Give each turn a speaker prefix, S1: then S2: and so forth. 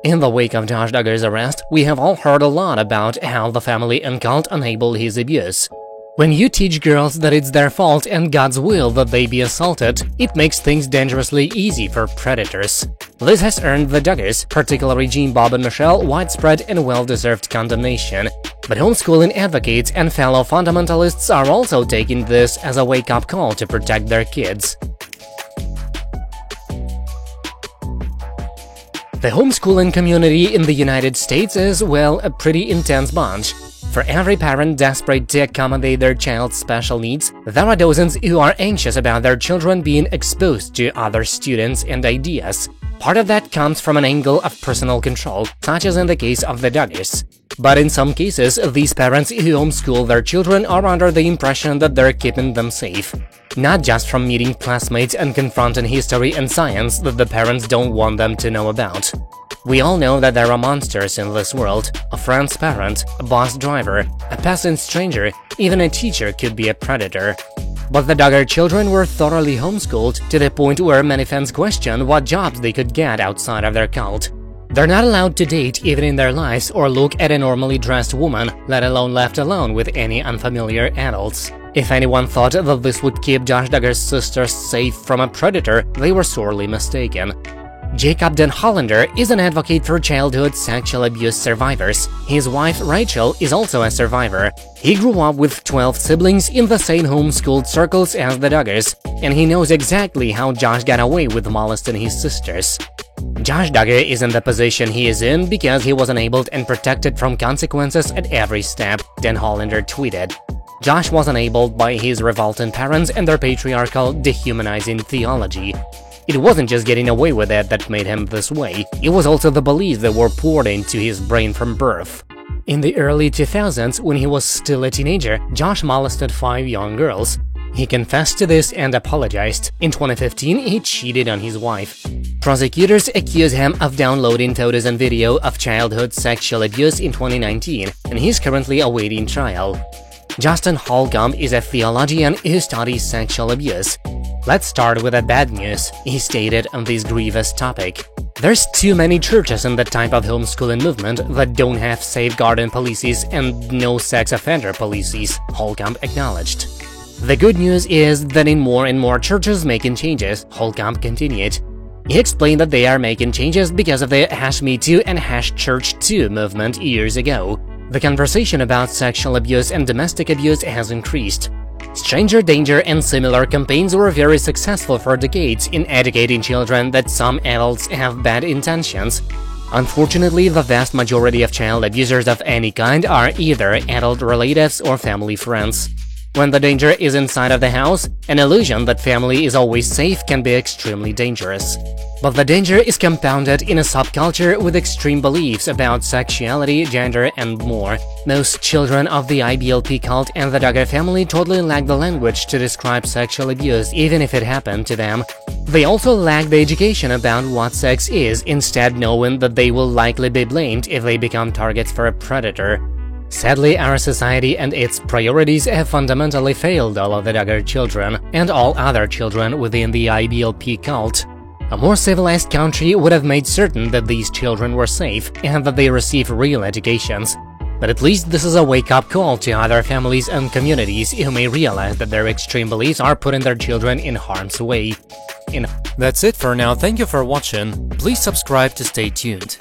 S1: In the wake of Josh Duggar's arrest, we have all heard a lot about how the family and cult enabled his abuse. When you teach girls that it's their fault and God's will that they be assaulted, it makes things dangerously easy for predators. This has earned the Duggars, particularly Jean, Bob, and Michelle, widespread and well-deserved condemnation. But homeschooling advocates and fellow fundamentalists are also taking this as a wake-up call to protect their kids. The homeschooling community in the United States is, well, a pretty intense bunch. For every parent desperate to accommodate their child's special needs, there are dozens who are anxious about their children being exposed to other students and ideas. Part of that comes from an angle of personal control, such as in the case of the Duggars. But in some cases, these parents who homeschool their children are under the impression that they're keeping them safe. Not just from meeting classmates and confronting history and science that the parents don't want them to know about. We all know that there are monsters in this world. A friend's parent, a bus driver, a passing stranger, even a teacher could be a predator. But the Duggar children were thoroughly homeschooled to the point where many fans question what jobs they could get outside of their cult. They're not allowed to date even in their lives or look at a normally dressed woman, let alone left alone with any unfamiliar adults. If anyone thought that this would keep Josh Duggar's sisters safe from a predator, they were sorely mistaken. Jacob Den Hollander is an advocate for childhood sexual abuse survivors. His wife, Rachel, is also a survivor. He grew up with 12 siblings in the same homeschooled circles as the Duggars, and he knows exactly how Josh got away with molesting his sisters. Josh Duggar is in the position he is in because he was enabled and protected from consequences at every step, Den Hollander tweeted. Josh was enabled by his revolting parents and their patriarchal, dehumanizing theology. It wasn't just getting away with it that made him this way, it was also the beliefs that were poured into his brain from birth. In the early 2000s, when he was still a teenager, Josh molested 5 young girls. He confessed to this and apologized. In 2015, he cheated on his wife. Prosecutors accuse him of downloading photos and video of childhood sexual abuse in 2019, and he's currently awaiting trial. Justin Holcomb is a theologian who studies sexual abuse. Let's start with the bad news, he stated on this grievous topic. There's too many churches in the type of homeschooling movement that don't have safeguarding policies and no sex offender policies, Holcomb acknowledged. The good news is that in more and more churches making changes, Holcomb continued. He explained that they are making changes because of the #MeToo and #ChurchToo movement years ago. The conversation about sexual abuse and domestic abuse has increased. Stranger danger and similar campaigns were very successful for decades in educating children that some adults have bad intentions. Unfortunately, the vast majority of child abusers of any kind are either adult relatives or family friends. When the danger is inside of the house, an illusion that family is always safe can be extremely dangerous. But the danger is compounded in a subculture with extreme beliefs about sexuality, gender, and more. Most children of the IBLP cult and the Duggar family totally lack the language to describe sexual abuse, even if it happened to them. They also lack the education about what sex is, instead knowing that they will likely be blamed if they become targets for a predator. Sadly, our society and its priorities have fundamentally failed all of the Duggar children and all other children within the IBLP cult. A more civilized country would have made certain that these children were safe and that they receive real educations. But at least this is a wake-up call to other families and communities who may realize that their extreme beliefs are putting their children in harm's way. That's it for now, thank you for watching, please subscribe to stay tuned.